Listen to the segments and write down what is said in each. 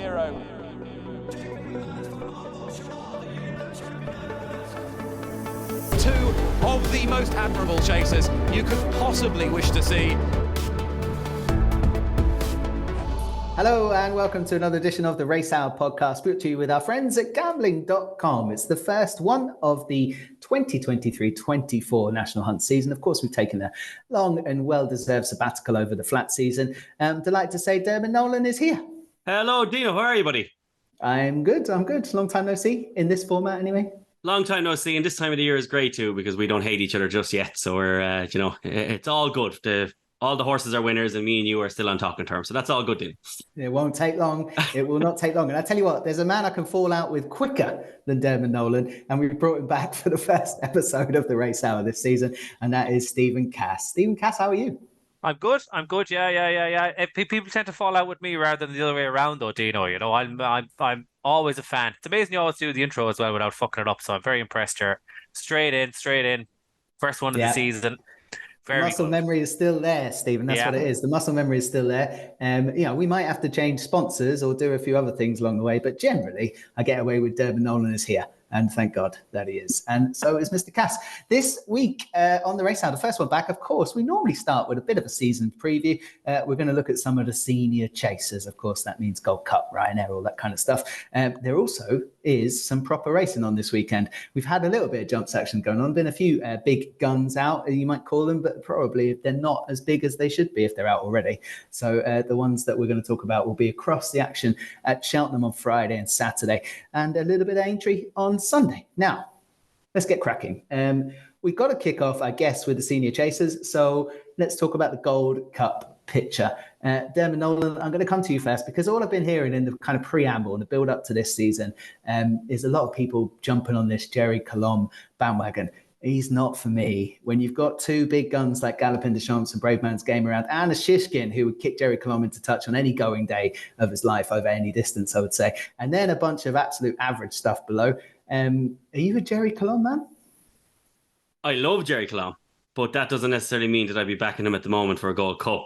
hero. Two of the most admirable chasers you could possibly wish to see. Hello and welcome to another edition of the Racehour podcast, brought to you with our friends at Gambling.com. It's the first one of the 2023-24 National Hunt season. Of course, we've taken a long and well-deserved sabbatical over the flat season. Delighted to say Dermot Nolan is here. Hello, Dino. How are you, buddy? I'm good. Long time no see, in this format anyway. Long time no see, and this time of the year is great too because we don't hate each other just yet. So we're, it's all good. All the horses are winners, and me and you are still on talking terms. So that's all good, Dino. It won't take long. It will not take long. And I tell you what, there's a man I can fall out with quicker than Dermot Nolan, and we've brought him back for the first episode of the Racehour this season, and that is Stephen Cass. Stephen Cass, how are you? I'm good. Yeah. People tend to fall out with me rather than the other way around, though, Dino. You know, I'm always a fan. It's amazing you always do the intro as well without fucking it up. So I'm very impressed here. Straight in. First one of the season. The muscle memory is still there, Stephen. That's what it is. The muscle memory is still there. We might have to change sponsors or do a few other things along the way, but generally, I get away with Dermot Nolan is here. And thank God that he is. And so is Mr. Cass. This week on the Racehour, the first one back, of course, we normally start with a bit of a season preview. We're going to look at some of the senior chasers. Of course, that means Gold Cup, Ryanair, all that kind of stuff. There also is some proper racing on this weekend. We've had a little bit of jumps action going on. Been a few big guns out, you might call them, but probably they're not as big as they should be if they're out already. So the ones that we're going to talk about will be across the action at Cheltenham on Friday and Saturday, and a little bit of Aintree on Sunday. Now, let's get cracking. We've got to kick off, I guess, with the senior chasers. So let's talk about the Gold Cup picture. Dermot Nolan, I'm going to come to you first because all I've been hearing in the kind of preamble and the build up to this season is a lot of people jumping on this Jerry Colombe bandwagon. He's not for me. When you've got two big guns like Galloping Deschamps and Brave Man's Game around, and a Shishkin who would kick Jerry Colombe into touch on any going day of his life over any distance, I would say, and then a bunch of absolute average stuff below. Are you a Jerry Colombe man? I love Jerry Colombe, but that doesn't necessarily mean that I'd be backing him at the moment for a Gold Cup,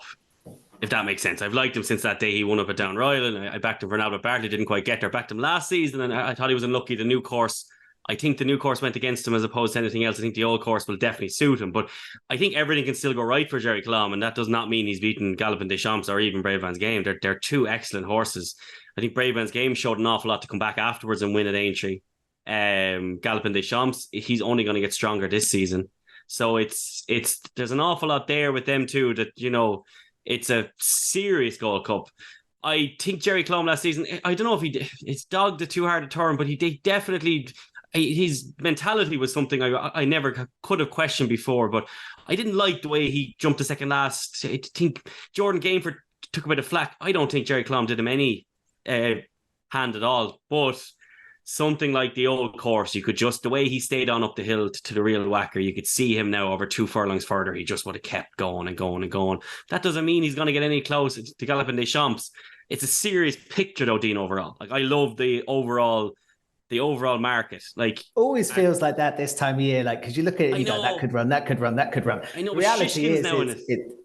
if that makes sense. I've liked him since that day he won up at Down Royal, and I backed him for Albert Bartley, didn't quite get there. Backed him last season, and I thought he was unlucky. The new course, I think the new course went against him as opposed to anything else. I think the old course will definitely suit him, but I think everything can still go right for Jerry Colombe, and that does not mean he's beaten Galloping Deschamps or even Brave Man's Game. They're two excellent horses. I think Brave Man's Game showed an awful lot to come back afterwards and win at Aintree. Galloping Deschamps, he's only going to get stronger this season. So it's there's an awful lot there with them too that, you know, it's a serious Gold Cup. I think Jerry Colombe last season, I don't know if it's dogged it too hard a turn, but he definitely, his mentality was something I never could have questioned before, but I didn't like the way he jumped to second last. I think Jordan Gainford took a bit of flack. I don't think Jerry Colombe did him any hand at all, but something like the old course, you could just, the way he stayed on up the hill to the real whacker, you could see him now over 2 furlongs further. He just would have kept going and going and going. That doesn't mean he's going to get any close to Galloping Deschamps. It's a serious picture though, Dean, overall. Like, I love the overall market. Like, always feels like that this time of year, like, because you look at it, you go, that could run. I know, the reality is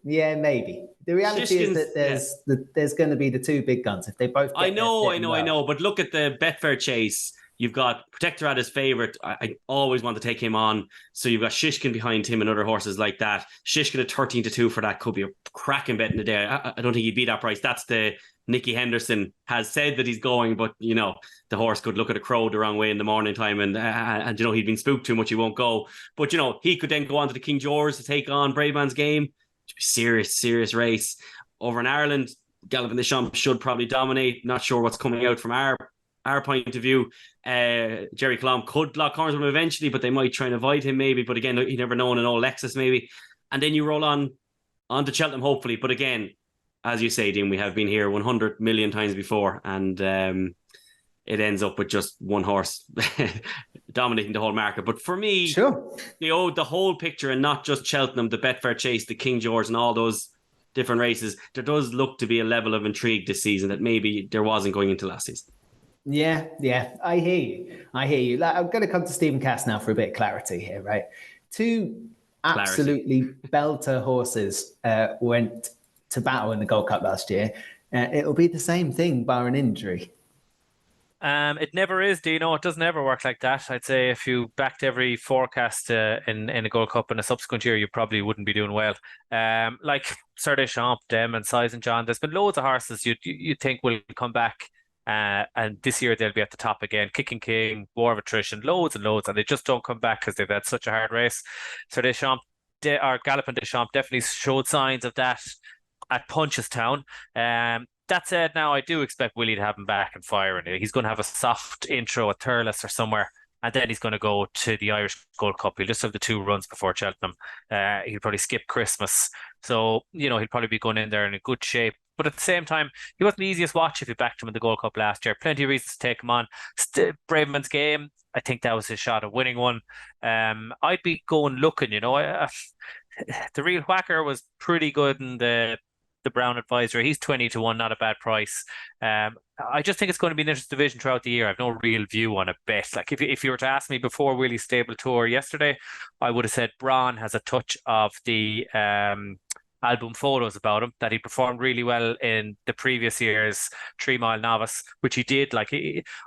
yeah, maybe. The reality is that there's going to be the two big guns if they both get I know. But look at the Betfair chase. You've got Protectorat as favourite. I always want to take him on. So you've got Shishkin behind him and other horses like that. Shishkin at 13-2 for that could be a cracking bet in the day. I don't think he'd beat that price. That's the Nicky Henderson has said that he's going, but, you know, the horse could look at a crow the wrong way in the morning time and you know, he'd been spooked too much, he won't go. But, you know, he could then go on to the King George to take on Brave Man's Game. Serious race. Over in Ireland, Galloping Deschamps should probably dominate. Not sure what's coming out from our point of view. Jerry Colombe could block corners with him eventually, but they might try and avoid him maybe. But again, you never know in an old Lexus maybe. And then you roll on to Cheltenham, hopefully. But again, as you say, Dean, we have been here 100 million times before, and it ends up with just one horse dominating the whole market. But for me, sure, the whole picture, and not just Cheltenham, the Betfair Chase, the King George, and all those different races, there does look to be a level of intrigue this season that maybe there wasn't going into last season. Yeah, I hear you. Like, I'm going to come to Stephen Cass now for a bit of clarity here, right? Two absolutely belter horses went to battle in the Gold Cup last year. It'll be the same thing bar an injury It never is, Dino. It doesn't ever work like that. I'd say if you backed every forecast in a Gold Cup in a subsequent year, you probably wouldn't be doing well. Like Sir Deschamps, Dem, and Size and John. There's been loads of horses you think will come back, and this year they'll be at the top again. Kicking King, War of Attrition, loads and loads, and they just don't come back because they've had such a hard race. Sir Deschamps or Galloping Deschamps definitely showed signs of that at Punchestown. That said, now I do expect Willie to have him back and firing. He's going to have a soft intro at Thurles or somewhere, and then he's going to go to the Irish Gold Cup. He'll just have the 2 runs before Cheltenham. He'll probably skip Christmas. So, he'll probably be going in there in a good shape. But at the same time, he wasn't the easiest watch if you backed him in the Gold Cup last year. Plenty of reasons to take him on. Braveman's Game, I think that was his shot at winning one. I'd be going looking, the Real Whacker was pretty good in the Brown Advisory. He's 20-1, not a bad price. I just think it's going to be an interesting division throughout the year. I've no real view on a bet. Like if you were to ask me before Willie's stable tour yesterday, I would have said Braun has a touch of the album photos about him, that he performed really well in the previous year's 3 Mile Novice, which he did. I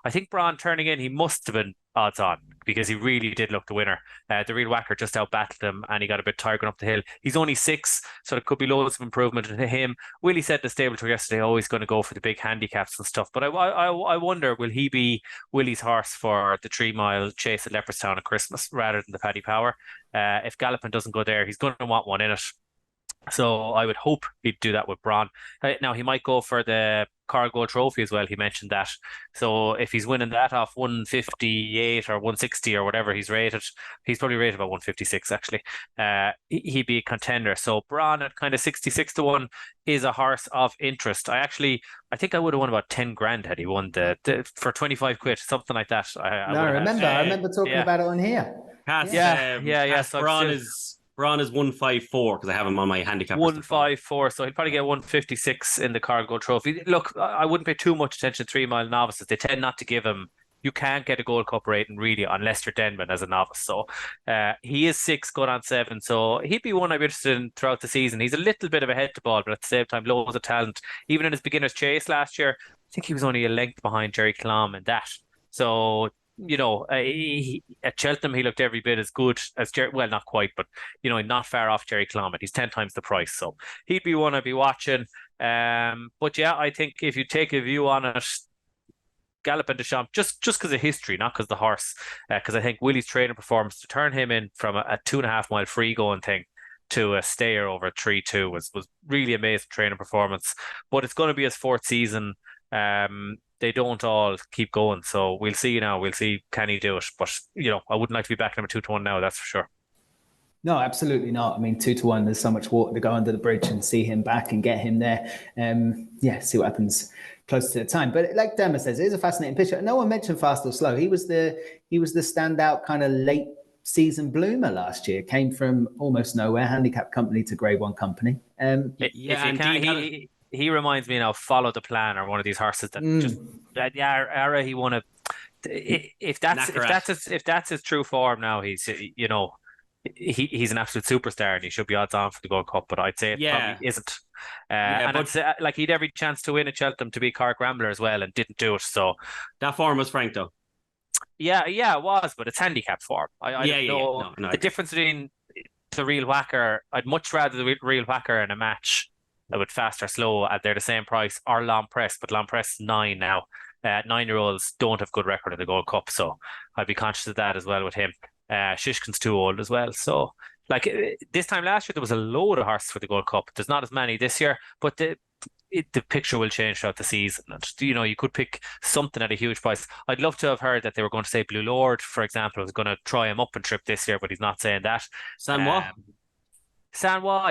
think Braun turning in, he must have been odds on because he really did look the winner. The Real Whacker just out battled him and he got a bit tired going up the hill. He's only 6, so there could be loads of improvement in him. Willie said in the stable tour yesterday, he's going to go for the big handicaps and stuff. But I wonder, will he be Willie's horse for the 3 Mile chase at Leopardstown at Christmas rather than the Paddy Power? If Galloping doesn't go there, he's going to want one in it. So I would hope he'd do that with Braun. Now, he might go for the Cargo Trophy as well. He mentioned that. So if he's winning that off 158 or 160 or whatever he's rated, he's probably rated about 156 actually. He'd be a contender. So Braun at kind of 66-1 is a horse of interest. I think I would have won about 10 grand had he won for 25 quid, something like that. I remember talking about it on here. So Braun is 154 because I have him on my Handicappers. 154, so he'll probably get 156 in the Cargo Trophy. Look, I wouldn't pay too much attention to 3 Mile Novices. They tend not to give him. You can't get a Gold Cup rating really unless you're Denman as a novice. So he is 6, going on 7. So he'd be one I'd be interested in throughout the season. He's a little bit of a head to ball, but at the same time, loads of talent. Even in his beginner's chase last year, I think he was only a length behind Jerry Clom in that. So at Cheltenham, he looked every bit as good as Jerry. Well, not quite, but not far off Jerry Clom. He's 10 times the price, so he'd be one I'd be watching. But yeah, I think if you take a view on it, Galloping Deschamps, just because of history, not because of the horse. Because I think Willie's training performance to turn him in from a 2.5 mile free going thing to a stayer over 3-2 was really amazing training performance. But it's going to be his 4th season. They don't all keep going, so we'll see now. We'll see, can he do it? But I wouldn't like to be back number 2-1 now. That's for sure. No, absolutely not. I mean, 2-1. There's so much water to go under the bridge, and see him back and get him there. See what happens close to the time. But like Dermot says, it is a fascinating picture. No one mentioned Fast or Slow. He was the standout kind of late season bloomer last year. Came from almost nowhere, handicap company to Grade 1 company. He reminds me now of Follow the Plan, or one of these horses that he won a. If that's his true form now, he's he's an absolute superstar and he should be odds on for the Gold Cup. But I'd say it probably isn't. I'd say, he'd every chance to win at Cheltenham to be Cork Rambler as well, and didn't do it. So that form was frank though. Yeah, it was, but it's handicap form. I don't know the difference between the Real Whacker. I'd much rather the Real Whacker in a match with Fast or Slow at they're the same price, or Long Press, but Long Press is 9 now. 9-year-olds don't have good record in the Gold Cup, so I'd be conscious of that as well with him. Shishkin's too old as well, so this time last year there was a load of horses for the Gold Cup. There's not as many this year, but the picture will change throughout the season, and you could pick something at a huge price. I'd love to have heard that they were going to say Blue Lord, for example, was going to try him up and trip this year, but he's not saying that. Sanois,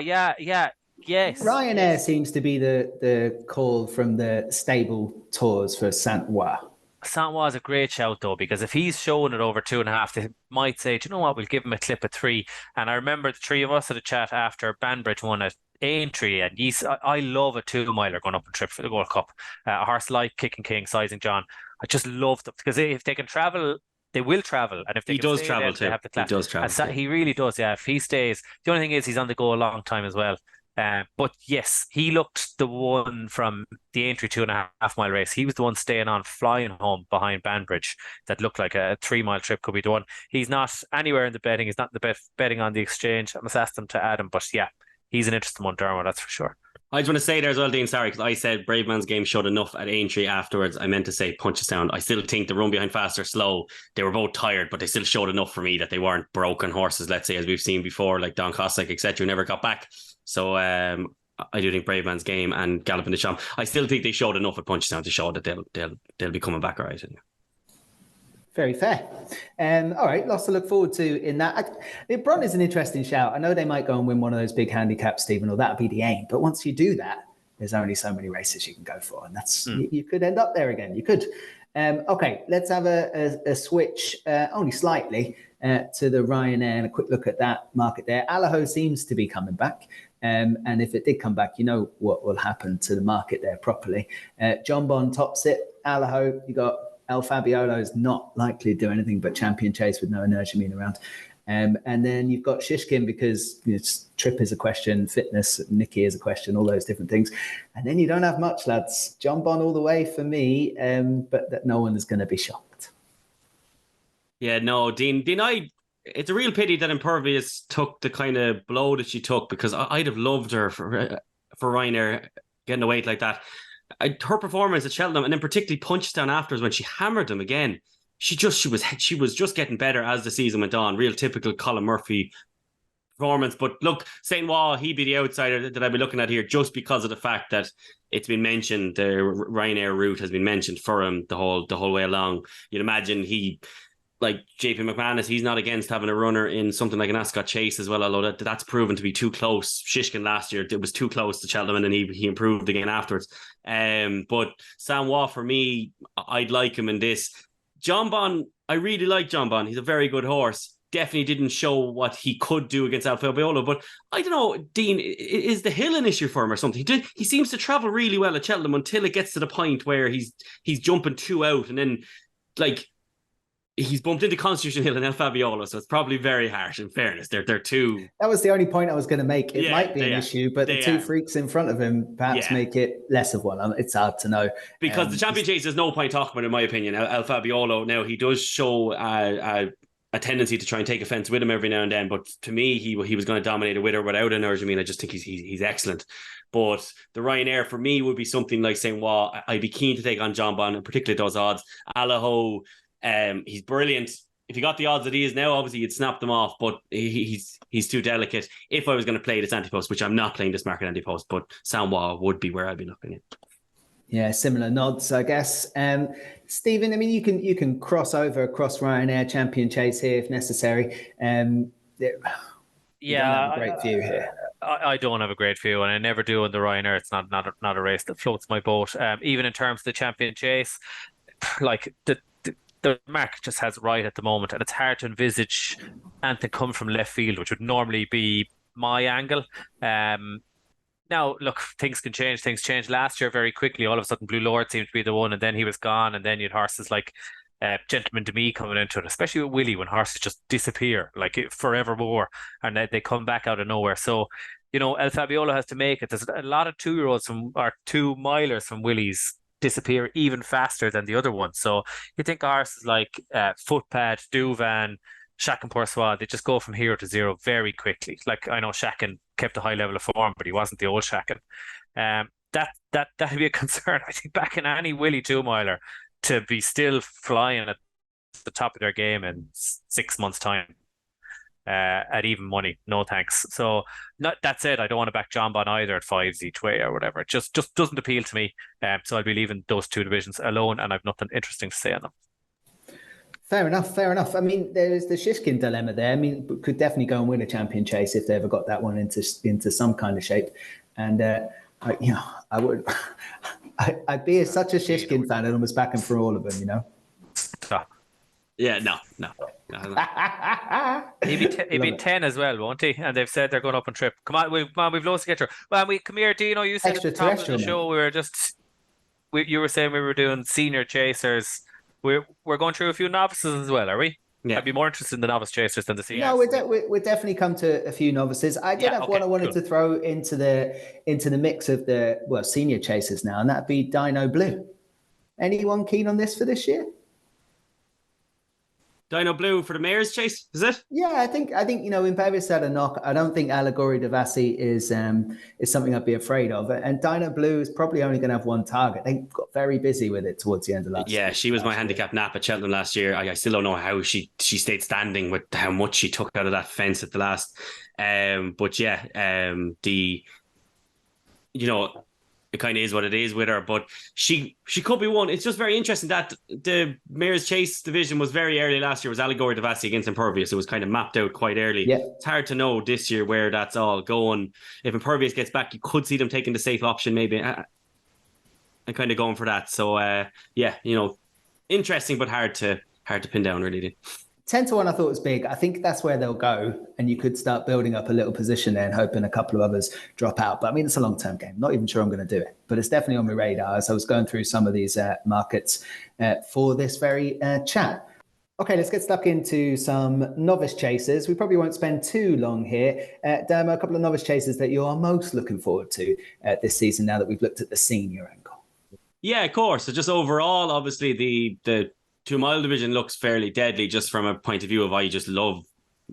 yeah. Yes. Ryanair seems to be the call from the stable tours for Sanois. Sanois is a great shout though, because if he's showing it over 2.5, they might say, do you know what, we'll give him a clip of 3. And I remember the 3 of us had a chat after Banbridge won at Aintree, and I love a 2-miler going up and trip for the Gold Cup. A horse like Kicking King, Sizing John, I just love them, because if they can travel, they will travel, and if they can stay, they have the class. He does travel. He really does. Yeah, if he stays, the only thing is he's on the go a long time as well. But yes, he looked the one from the Aintree 2.5 mile race. He was the one staying on, flying home behind Banbridge. That looked like a 3 mile trip could be the one. He's not anywhere in the betting. He's not in the betting on the exchange. I must ask them to add him. But yeah, he's an interesting one, Dermot, that's for sure. I just want to say there as well, Dean, sorry, because I said Brave Man's Game showed enough at Aintree afterwards. I meant to say Punchestown. I still think the run behind Fast or Slow, they were both tired, but they still showed enough for me that they weren't broken horses, let's say, as we've seen before, like Don Cossack, etc., who never got back. So I do think Brave Man's Game and Galloping the Champ, I still think they showed enough at Punchestown to show that they'll be coming back all right. Very fair. All right, lots to look forward to in that. Bron is an interesting shout. I know they might go and win one of those big handicaps, Stephen, or that'll be the aim. But once you do that, there's only so many races you can go for. And that's you could end up there again. You could. Okay, let's have a switch only slightly to the Ryanair and a quick look at that market there. Allaho seems to be coming back. And if it did come back, you know what will happen to the market there properly. John Bond tops it. Allaho, you got El Fabiolo is not likely to do anything but champion chase with no Energumene around. And then you've got Shishkin because trip is a question, fitness, Nicky is a question, all those different things. And then you don't have much, lads. John Bon all the way for me, but that no one is going to be shocked. Yeah, no, Dean, it's a real pity that Impervious took the kind of blow that she took, because I'd have loved her for Ryanair getting away like that. Her performance at Cheltenham, and then particularly Punchestown afterwards when she hammered them again, she was just getting better as the season went on. Real typical Colin Murphy performance. But look, St. Wah, he'd be the outsider that I'd be looking at here, just because of the fact that it's been mentioned, the Ryanair route has been mentioned for him the whole way along. You'd imagine like JP McManus, he's not against having a runner in something like an Ascot Chase as well, although that's proven to be too close. Shishkin last year, it was too close to Cheltenham, and he improved again afterwards. But St. Wah, for me, I'd like him in this. John Bon, I really like John Bon. He's a very good horse. Definitely didn't show what he could do against El Fabiolo, but I don't know, Dean, is the hill an issue for him or something? He seems to travel really well at Cheltenham until it gets to the point where he's jumping two out, and then like he's bumped into Constitution Hill and El Fabiolo, so it's probably very harsh. In fairness, they're two. That was the only point I was going to make. It might be an issue, but the two freaks in front of him perhaps make it less of one. It's hard to know, because the Champion Chase, there's no point talking about, in my opinion. El Fabiolo, now he does show a tendency to try and take offense with him every now and then, but to me, he was going to dominate it with or without an Energumene. I just think he's excellent. But the Ryanair for me would be something like St. Wah. I'd be keen to take on John Bon, and particularly those odds. Allaho, he's brilliant. If he got the odds that he is now, obviously you'd snap them off, but he's too delicate. If I was going to play this anti-post, which I'm not playing this market anti-post, but St. Wah would be where I'd be looking at. Yeah, similar nods, I guess. Stephen, I mean, you can cross over across Ryanair Champion Chase here if necessary. You don't have a great view here. I don't have a great view, and I never do on the Ryanair. It's not a race that floats my boat. Even in terms of the Champion Chase, like the market just has it right at the moment, and it's hard to envisage anything come from left field, which would normally be my angle. Now, look, things can change. Things changed last year very quickly. All of a sudden, Blue Lord seemed to be the one, and then he was gone, and then you had horses like Gentleman to Me coming into it, especially with Willie, when horses just disappear like forevermore, and they come back out of nowhere. So, El Fabiolo has to make it. There's a lot of 2-year-olds or 2-milers from Willie's disappear even faster than the other ones. So you think horses like Footpad, Duvan, Shakin Poursois, they just go from hero to zero very quickly. Like, I know Shakin kept a high level of form, but he wasn't the old Shakin. That'd be a concern. I think back in any Willie 2-miler to be still flying at the top of their game in 6 months' time at even money, no thanks. So that said, I don't want to back John Bon either at 5s each way or whatever. It just doesn't appeal to me. So I'll be leaving those two divisions alone, and I've nothing interesting to say on them. Fair enough. I mean, there's the Shishkin dilemma there. I mean, could definitely go and win a Champion Chase if they ever got that one into some kind of shape. And I would, I'd be such a Shishkin fan and almost backing for all of them. Stop. Yeah, no. He'd be 10 as well, won't he? And they've said they're going up on trip. Come on, we've loads to get through. Well, come here, Dino. You said at the top of the show you were saying we were doing senior chasers. We're going through a few novices as well, are we? I'd be more interested in the novice chasers than the CRs. No, we'll definitely come to a few novices. I did have one I wanted to throw into the mix of the senior chasers now, and that'd be Dino Blue. Anyone keen on this for this year? Dino Blue for the Mayor's Chase, is it? Yeah, I think Impervious had a knock. I don't think Allegory de Vassi is something I'd be afraid of. And Dino Blue is probably only going to have one target. They got very busy with it towards the end of last year. Yeah, she was my handicap nap at Cheltenham last year. I still don't know how she stayed standing with how much she took out of that fence at the last. But yeah, it kind of is what it is with her, but she could be one. It's just very interesting that the Mayor's Chase division was very early last year. It was Allegory de Vassi against Impervious. It was kind of mapped out quite early. Yeah. It's hard to know this year where that's all going. If Impervious gets back, you could see them taking the safe option maybe and kind of going for that. So interesting but hard to pin down really. 10-1 I thought was big. I think that's where they'll go, and you could start building up a little position there and hoping a couple of others drop out. But I mean, it's a long-term game. Not even sure I'm going to do it, but it's definitely on my radar as I was going through some of these markets for this very chat. Okay, let's get stuck into some novice chasers. We probably won't spend too long here. Dermo, a couple of novice chasers that you are most looking forward to this season now that we've looked at the senior angle. Yeah, of course. So just overall, obviously, the 2 mile division looks fairly deadly just from a point of view of I just love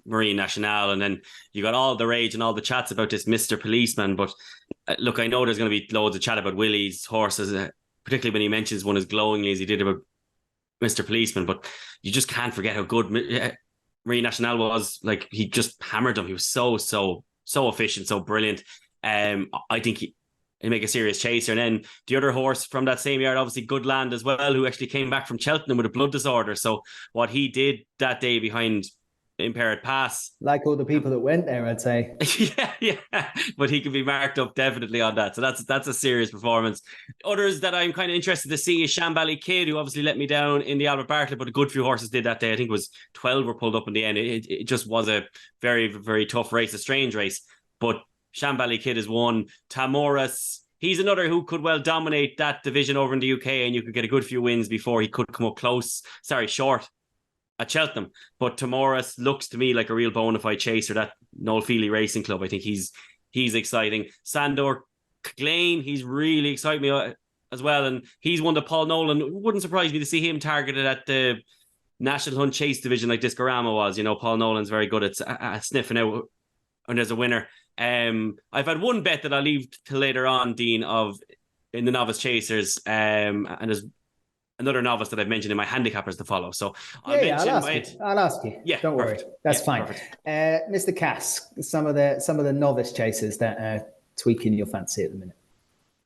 Marine Nationale, and then you got all the rage and all the chats about this Mr. Policeman. But look, I know there's going to be loads of chat about Willie's horses, particularly when he mentions one as glowingly as he did about Mr. Policeman. But you just can't forget how good Marine Nationale was. Like, he just hammered them. He was so efficient, so brilliant. I think he'll make a serious chaser. And then the other horse from that same yard, obviously Goodland as well, who actually came back from Cheltenham with a blood disorder. So what he did that day behind Impaired Pass, like all the people that went there, I'd say. yeah, but he can be marked up definitely on that. So that's a serious performance. Others that I'm kind of interested to see is Shambally Kid, who obviously let me down in the Albert Bartlett, but a good few horses did that day. I think it was 12 were pulled up in the end. It just was a very, very tough race, a strange race. But Shambally Kid is one. Tamoras, he's another who could well dominate that division over in the UK, and you could get a good few wins before he could come up short at Cheltenham. But Tamoras looks to me like a real bona fide chaser, that Noel Feely Racing Club. I think he's exciting. Sandor Glane, he's really excited me as well, and he's one that Paul Nolan, it wouldn't surprise me to see him targeted at the National Hunt Chase division like Discorama was. Paul Nolan's very good at sniffing out when there's a winner. I've had one bet that I'll leave till later on, Dean, in the novice chasers, and there's another novice that I've mentioned in my handicappers to follow. So I'll ask you. Yeah, don't worry, that's fine. Mr. Cass, some of the novice chasers that are tweaking your fancy at the minute.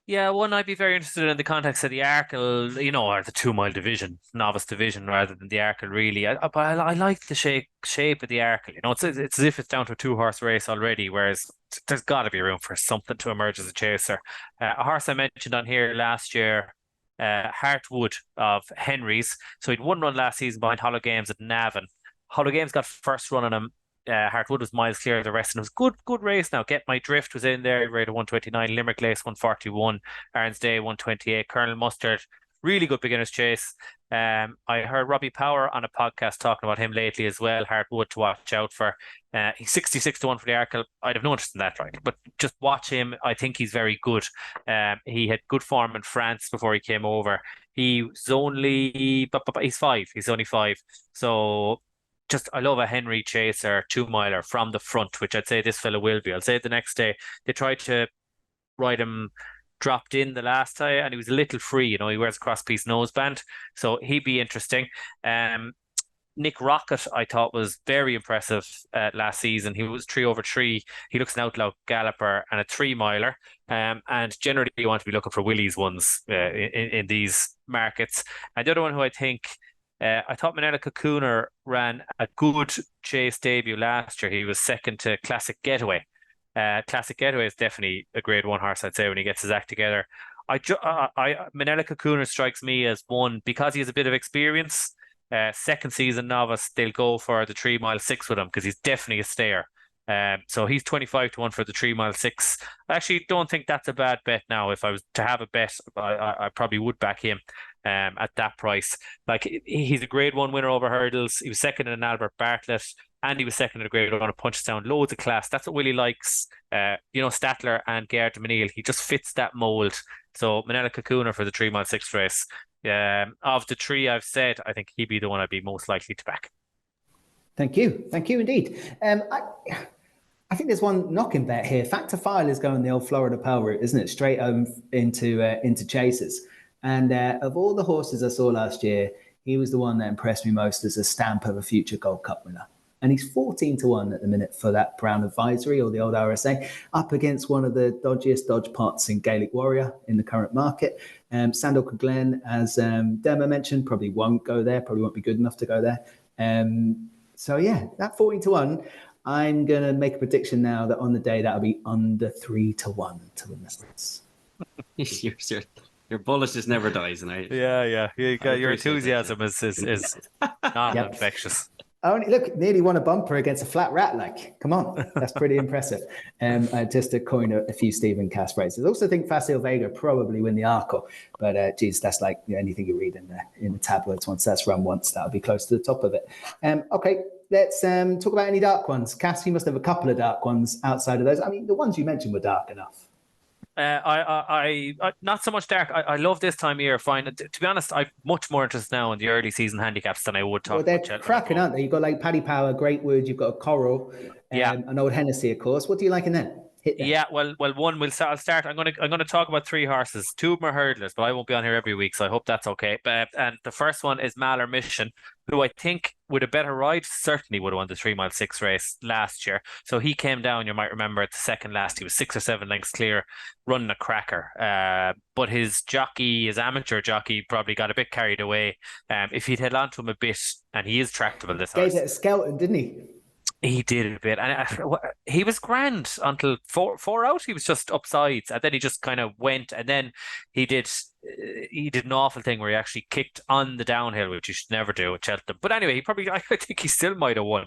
Yeah, one I'd be very interested in the context of the Arkle, or the 2 mile division, novice division, rather than the Arkle, really. But I like the shape of the Arkle. It's as if it's down to a 2-horse race already, whereas there's got to be room for something to emerge as a chaser. A horse I mentioned on here last year, Heartwood of Henry's. So he'd one run last season behind Hollow Games at Navan. Hollow Games got first run on him. Heartwood was miles clear of the rest, and it was good race. Now, Get My Drift was in there, rated 129, Limerick Lace 141, Aaron's Day 128, Colonel Mustard, really good beginner's chase. I heard Robbie Power on a podcast talking about him lately as well, Heartwood to watch out for. He's 66-1 for the Arkle. I'd have no interest in that, right? But just watch him. I think he's very good. He had good form in France before he came over. He's only 5. He's only 5. So I love a Henry chaser 2 miler from the front, which I'd say this fella will be. I'll say the next day they tried to ride him dropped in the last time and he was a little free. He wears a cross-piece noseband, so he'd be interesting. Nick Rocket, I thought, was very impressive last season. He was 3/3. He looks an outlaw galloper and a 3 miler. And generally you want to be looking for Willie's ones in these markets. And the other one who I think, I thought Manella Cocooner ran a good chase debut last year. He was second to Classic Getaway. Classic Getaway is definitely a grade 1 horse, I'd say, when he gets his act together. Manella Cocooner strikes me as one because he has a bit of experience. Second season novice, they'll go for the 3 mile 6 with him because he's definitely a stayer. So he's 25-1 for the 3 mile 6. I actually don't think that's a bad bet now. If I was to have a bet, I probably would back him. at that price. Like, he's a Grade 1 winner over hurdles. He was second in an Albert Bartlett, and he was second in a Grade 1 on a punches down. Loads of class. That's what Willie likes. Statler and Geraint McNeil. He just fits that mold. So Manella Kakuna for the 3 mile 6 race. Of the three I've said, I think he'd be the one I'd be most likely to back. Thank you indeed. I think there's one knocking bet here. Factor File is going the old Florida Pearl route, isn't it? Straight home into Chasers. And of all the horses I saw last year, he was the one that impressed me most as a stamp of a future Gold Cup winner. And he's 14-1 at the minute for that Brown Advisory, or the old RSA, up against one of the dodgiest dodge pots in Gaelic Warrior in the current market. Sandal Glen, as Derma mentioned, probably won't go there, probably won't be good enough to go there. That 14-1, I'm going to make a prediction now that on the day that'll be under 3-1 to win that race. Your bullishness never dies, and Your enthusiasm is non-infectious. Look, nearly won a bumper against a flat rat. Like, come on, that's pretty impressive. Just to coin a few Stephen Cass races. I also think Facile Vega probably win the Arco, but that's like anything you read in the tabloids. Once that's run once, that'll be close to the top of it. Okay, let's talk about any dark ones. Cass, you must have a couple of dark ones outside of those. I mean, the ones you mentioned were dark enough. I not so much dark. I love this time of year. Fine. To be honest, I'm much more interested now in the early season handicaps than I would talk about. They're cracking, aren't they? You've got like Paddy Power, Greatwood, you've got a Coral, an Old Hennessy, of course. What do you like in them? Yeah, well, one will start. I'll start. I'm gonna talk about three horses. Two of them are hurdlers, but I won't be on here every week, so I hope that's okay. And the first one is Maller Mission, who I think with a better ride certainly would have won the 3 mile 6 race last year. So he came down, you might remember, at the second last. He was 6 or 7 lengths clear, running a cracker. But his amateur jockey, probably got a bit carried away. If he'd held on to him a bit, and he is tractable, this horse. Gave it a Skelton, didn't he? He did a bit, and he was grand until four out. He was just upsides, and then he just kind of went, and then he did an awful thing where he actually kicked on the downhill, which you should never do at Cheltenham. But anyway, I think he still might have won.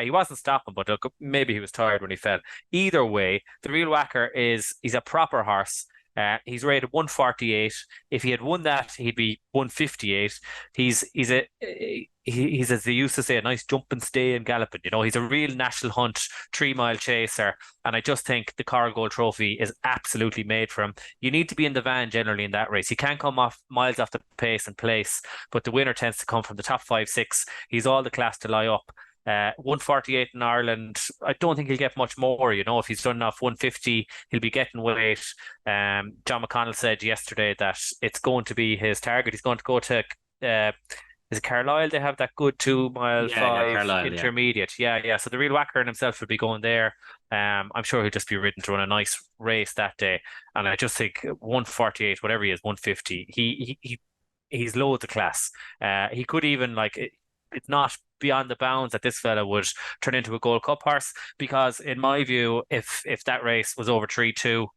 He wasn't stopping, but maybe he was tired when he fell. Either way, the real whacker he's a proper horse. He's rated 148. If he had won that, he'd be 158. He's as they used to say, a nice jumping, stay and galloping. He's a real national hunt 3 mile chaser, and I just think the Coral Gold Trophy is absolutely made for him. You need to be in the van generally in that race. He can't come off miles off the pace and place, but the winner tends to come from the top 5-6. He's all the class to lie up. 148 in Ireland. I don't think he'll get much more. If he's done off 150, he'll be getting weight. John McConnell said yesterday that it's going to be his target. He's going to go to is it Carlisle? They have that good 2 mile 5 intermediate. Yeah. So the real whacker in himself will be going there. I'm sure he'll just be ridden to run a nice race that day. And I just think 148, whatever he is, 150. He's loads of class. He could even it's not beyond the bounds that this fella would turn into a Gold Cup horse, because in my view, if that race was over 3-2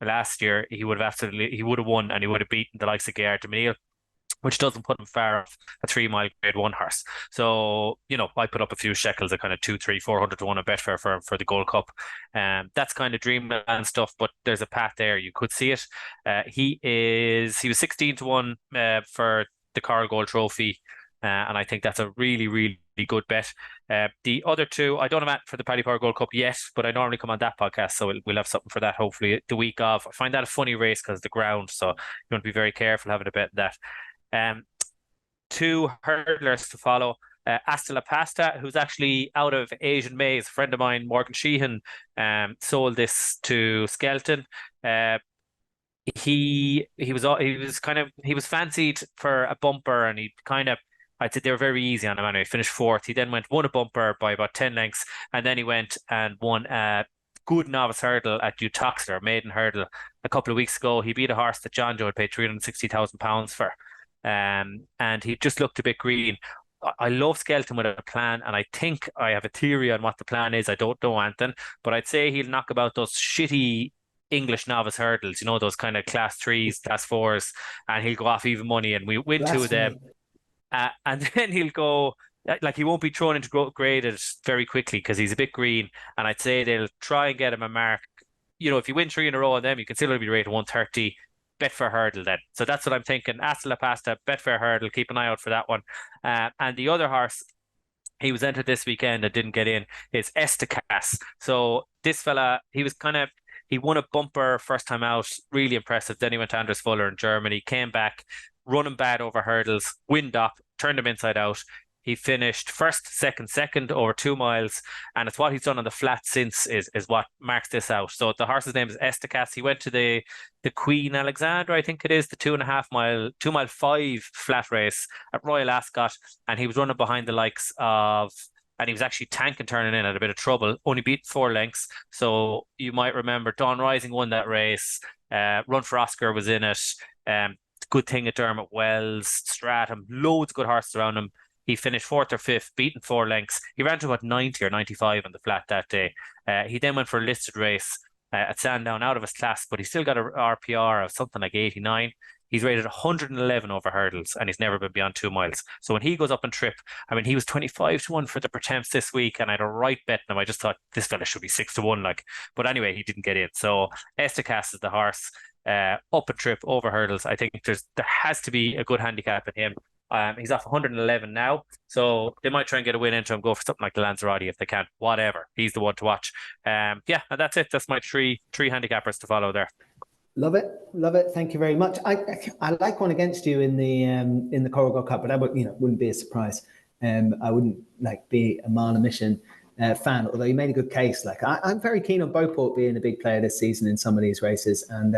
last year, he would have won, and he would have beaten the likes of Geraint McNeil, which doesn't put him far off a 3 mile Grade 1 horse. So, I put up a few shekels at kind of 200, 300, 400 to 1 a bet for the Gold Cup. That's kind of dreamland stuff, but there's a path there. You could see it. He was 16-1 for the Coral Gold Trophy. And I think that's a really, really good bet. The other two, I don't have for the Paddy Power Gold Cup yet, but I normally come on that podcast, so we'll have something for that hopefully the week of. I find that a funny race because of the ground, so you want to be very careful having a bet in that. Two hurdlers to follow. Asta La Pasta, who's actually out of Asian Maze. A friend of mine, Morgan Sheehan, sold this to Skelton. He was fancied for a bumper, and I'd say they were very easy on him anyway. Finished fourth. He then won a bumper by about 10 lengths, and then he went and won a good novice hurdle at Utoxeter, maiden hurdle, a couple of weeks ago. He beat a horse that John Joe had paid £360,000 for, and he just looked a bit green. I love Skelton with a plan, and I think I have a theory on what the plan is. I don't know, Anthony, but I'd say he'll knock about those shitty English novice hurdles, those kind of class 3s, class 4s, and he'll go off even money, and we win two of them. And then he'll go, he won't be thrown into graded very quickly because he's a bit green. And I'd say they'll try and get him a mark. If you win 3 in a row on them, you can still only be rated 130. Betfair Hurdle then. So that's what I'm thinking. Asta La Pasta, Betfair Hurdle. Keep an eye out for that one. And the other horse, he was entered this weekend and didn't get in, is Estacas. So this fella, he won a bumper first time out, really impressive. Then he went to Andres Fuller in Germany, came back, running bad over hurdles, wind up, turned him inside out. He finished first, second over 2 miles, and it's what he's done on the flat since is what marks this out. So the horse's name is Estacas. He went to the Queen Alexandra, I think it is, the 2.5 mile, 2 mile 5 flat race at Royal Ascot, and he was running behind the likes of, and he was actually tanking turning in at a bit of trouble, only beat 4 lengths. So you might remember Dawn Rising won that race, Run for Oscar was in it, Good Thing at Dermot Wells, Stratham, loads of good horses around him. He finished 4th or 5th, beaten 4 lengths. He ran to about 90 or 95 on the flat that day. He then went for a listed race at Sandown, out of his class, but he still got a RPR of something like 89. He's rated 111 over hurdles, and he's never been beyond 2 miles. So when he goes up and trip, I mean, he was 25-1 for the Pretemps this week, and I had a right bet on him. I just thought this fella should be 6-1, like. But anyway, he didn't get in. So Estacas is the horse. Up and trip over hurdles. I think there has to be a good handicap in him. He's off 111 now, so they might try and get a win into him, go for something like the Lanzarote if they can. Whatever, he's the one to watch. And that's it. That's my three handicappers to follow there. Love it. Thank you very much. I like one against you in the Coral Gold Cup, but I wouldn't be a surprise. I wouldn't be a mile a mission fan, although you made a good case. I'm very keen on Beauport being a big player this season in some of these races, and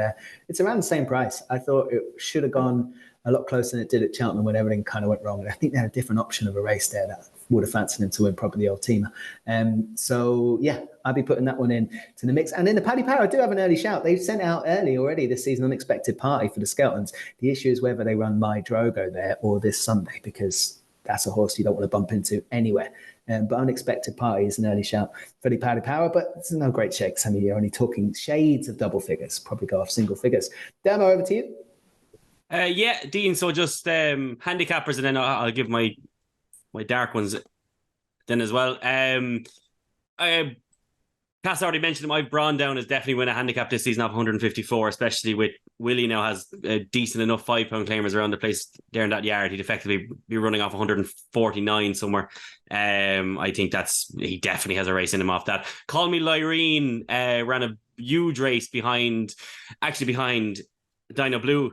it's around the same price. I thought it should have gone a lot closer than it did at Cheltenham when everything kind of went wrong. And I think they had a different option of a race there that would have fancied him to win, probably the Old Teamer. So I'll be putting that one in to the mix. And in the Paddy Power, I do have an early shout. They've sent out early already this season Unexpected Party for the Skeltons. The issue is whether they run My Drogo there or this Sunday, because that's a horse you don't want to bump into anywhere. But Unexpected Party is an early shout for the Paddy Power, but it's no great shakes. I mean, you're only talking shades of double figures, probably go off single figures. Damo, over to you. Dean, so just handicappers, and then I'll give my dark ones then as well. Cass already mentioned him. I've Braun down as definitely win a handicap this season off 154, especially with Willie now has decent enough £5 claimers around the place there in that yard. He'd effectively be running off 149 somewhere. I think he definitely has a race in him off that. Call Me Lyrene ran a huge race behind Dino Blue,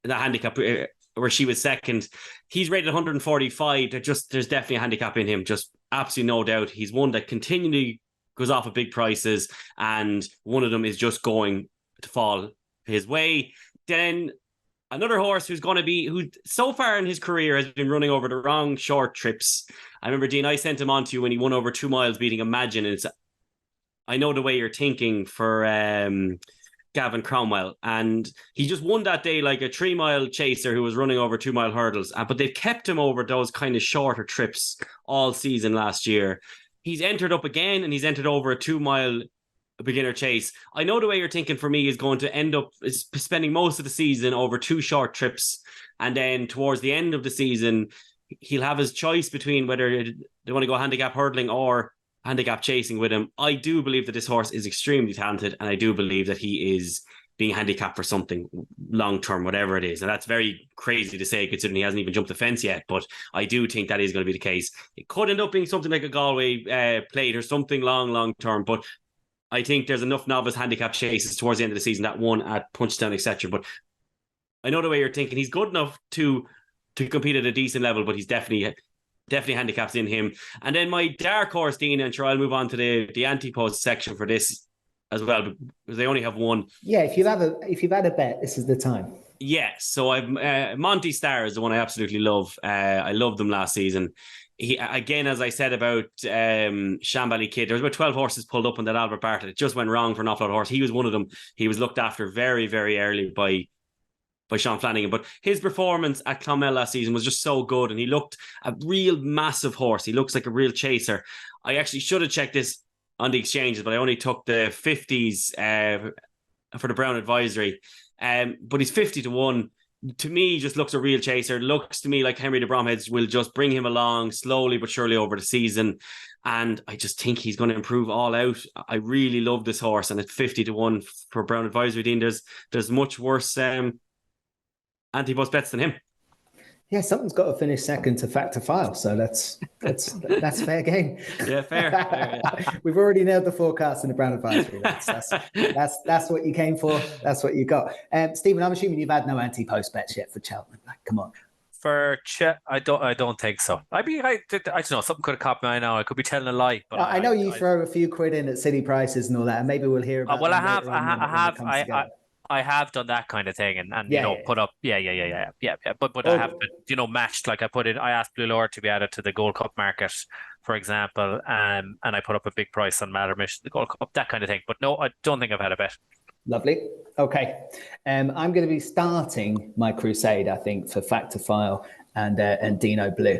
the handicap where she was second. He's rated 145. There's definitely a handicap in him, just absolutely no doubt. He's one that continually goes off at big prices, and one of them is just going to fall his way. Then another horse who so far in his career has been running over the wrong short trips. I remember, Dean, I sent him on to you when he won over 2 miles beating Imagine, and I know the way you're thinking for Gavin Cromwell, and he just won that day like a 3 mile chaser who was running over 2 mile hurdles, but they've kept him over those kind of shorter trips all season last year. He's entered up again, and he's entered over a 2 mile beginner chase. I know the way you're thinking for me is going to end up spending most of the season over 2 short trips, and then towards the end of the season he'll have his choice between whether they want to go handicap hurdling or handicap chasing with him. I do believe that this horse is extremely talented, and I do believe that he is being handicapped for something long term, whatever it is. And that's very crazy to say considering he hasn't even jumped the fence yet, but I do think that is going to be the case. It could end up being something like a Galway plate or something long term, but I think there's enough novice handicap chases towards the end of the season, that one at Punchestown, etc. But I know the way you're thinking. He's good enough to compete at a decent level, but he's definitely handicaps in him. And then my dark horse, Dean, and sure, I'll move on to the anti-post section for this as well, because they only have one. Yeah, if you've had a bet, this is the time. Yeah, so I've Monty Star is the one I absolutely love. I loved them last season. He, again, as I said about Shambally Kid, there was about 12 horses pulled up on that Albert Bartlett. It just went wrong for an offload horse. He was one of them. He was looked after very, very early by Sean Flanagan, but his performance at Clonmel last season was just so good, and he looked a real massive horse. He looks like a real chaser. I actually should have checked this on the exchanges, but I only took the 50s for the Brown Advisory. But he's 50-1. To me, he just looks a real chaser. Looks to me like Henry de Bromheads will just bring him along slowly but surely over the season. And I just think he's going to improve all out. I really love this horse. And at 50-1 for Brown Advisory, Dean, there's much worse anti-bus bets than him. Yeah, something's got to finish second to Fact to File, so that's fair game. Yeah, fair. Yeah. We've already nailed the forecast and the brand advisory. That's what you came for. That's what you got. Stephen, I'm assuming you've had no anti-post bets yet for Cheltenham. Like, come on. I don't think so. I don't know. Something could have caught my eye now. I could be telling a lie, but I know you throw a few quid in at city prices and all that, and maybe we'll hear about. Well, I have done that kind of thing, and put up, But I have been, matched. Like I asked Blue Lord to be added to the Gold Cup market, for example, and I put up a big price on Mattermish, the Gold Cup, that kind of thing. But no, I don't think I've had a bet. Lovely. Okay. I'm going to be starting my crusade, I think, for Fact to File and Dino Blue,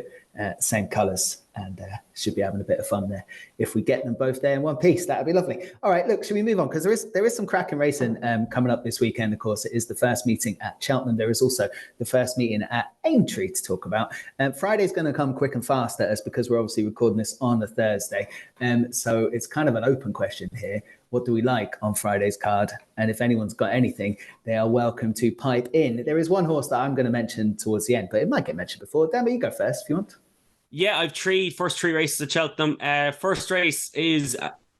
same colours, and should be having a bit of fun there. If we get them both there in one piece, that would be lovely. All right, look, should we move on? Because there is some cracking racing coming up this weekend, of course. It is the first meeting at Cheltenham. There is also the first meeting at Aintree to talk about. Friday's going to come quick and fast at us because we're obviously recording this on a Thursday. So it's kind of an open question here. What do we like on Friday's card? And if anyone's got anything, they are welcome to pipe in. There is one horse that I'm going to mention towards the end, but it might get mentioned before. Dan, you go first if you want. Yeah, I've first three races at Cheltenham. First race is,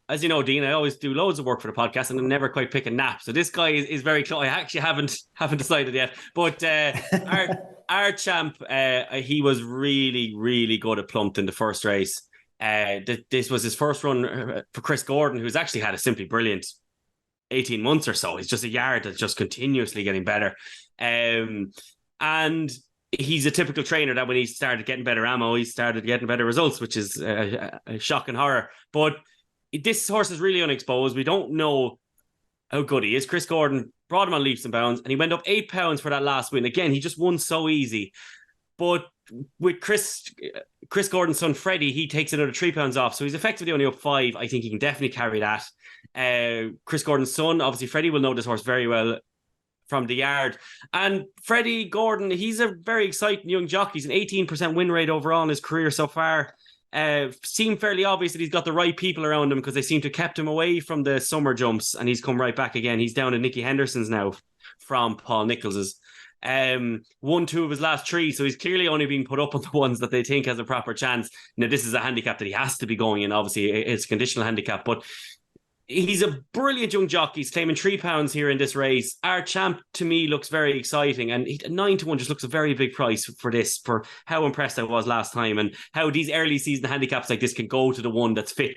as you know, Dean, I always do loads of work for the podcast and I never quite pick a nap. So this guy is very close. I actually haven't decided yet. But our champ, he was really, really good at Plumped in the first race. This was his first run for Chris Gordon, who's actually had a simply brilliant 18 months or so. He's just a yard that's just continuously getting better. And he's a typical trainer that when he started getting better ammo, he started getting better results, which is a shock and horror. But this horse is really unexposed. We don't know how good he is. Chris Gordon brought him on leaps and bounds, and he went up £8 for that last win. Again, he just won so easy. But with Chris Gordon's son, Freddie, he takes another £3 off. So he's effectively only up 5. I think he can definitely carry that. Chris Gordon's son, obviously Freddie will know this horse very well from the yard. And Freddie Gordon, he's a very exciting young jockey. He's an 18% win rate overall in his career so far. Seemed fairly obvious that he's got the right people around him because they seem to have kept him away from the summer jumps, and he's come right back again. He's down at Nicky Henderson's now from Paul Nichols's. Won 2 of his last 3, so he's clearly only being put up on the ones that they think has a proper chance. Now, this is a handicap that he has to be going in. Obviously, it's a conditional handicap, but he's a brilliant young jockey. He's claiming £3 here in this race. Our champ, to me, looks very exciting, and 9-1 just looks a very big price for this, for how impressed I was last time, and how these early season handicaps like this can go to the one that's fit,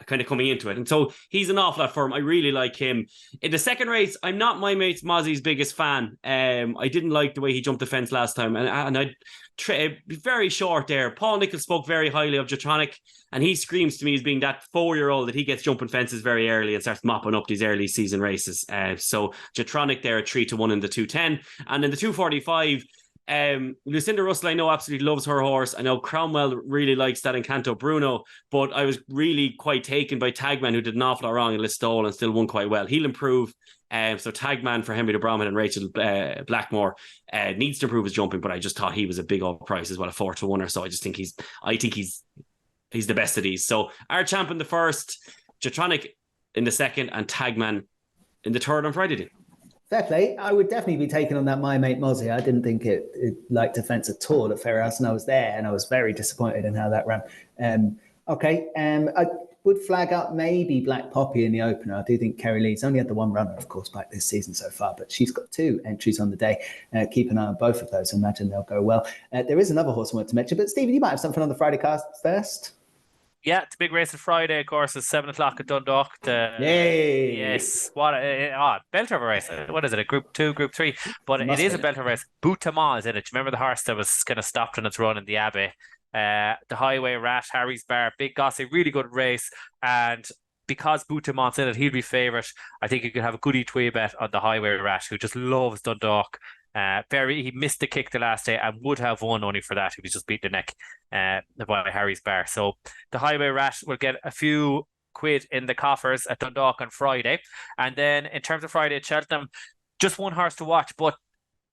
kind of coming into it. And so he's an awful lot for him. I really like him. In the second race, I'm not my mate Mozzie's biggest fan. I didn't like the way he jumped the fence last time, and I very short there. Paul Nicholls spoke very highly of Jetronic, and he screams to me as being that 4-year-old that he gets jumping fences very early and starts mopping up these early season races. So Jetronic there at 3-1 in the 210, and in the 245. Lucinda Russell, I know, absolutely loves her horse. I know Cromwell really likes that Encanto Bruno, but I was really quite taken by Tagman, who did an awful lot wrong in Listowel and still won quite well. He'll improve. So Tagman for Henry de Bromhead and Rachel Blackmore needs to improve his jumping, but I just thought he was a big old price as well, a 4-1 or so. I think he's the best of these. So our champ in the first, Jetronic in the second, and Tagman in the third on Friday. Fair play. I would definitely be taking on that My Mate Mozzie. I didn't think it liked defence at all at Fairhouse, and I was there, and I was very disappointed in how that ran. I would flag up maybe Black Poppy in the opener. I do think Kerry Lee's only had the one runner, of course, back this season so far, but she's got 2 entries on the day. Keep an eye on both of those. I imagine they'll go well. There is another horse I want to mention, but Stephen, you might have something on the Friday cast first. Yeah, it's a big race on Friday, of course. It's 7 o'clock at Dundalk. Yay! Yes. What a belter of a race. What is it, a Group 2, Group 3? But it is a belter of a race. Boutamont is in it. Do you remember the horse that was kind of stopped on its run in the Abbey? The Highway Rat, Harry's Bar, Big Gossy, really good race. And because Boutamont's in it, he'll be favourite. I think you could have a good each way bet on the Highway Rat, who just loves Dundalk. He missed the kick the last day and would have won only for that. He was just beat the neck by Harry's Bar. So the Highway Rat will get a few quid in the coffers at Dundalk on Friday. And then in terms of Friday at Cheltenham, just one horse to watch, but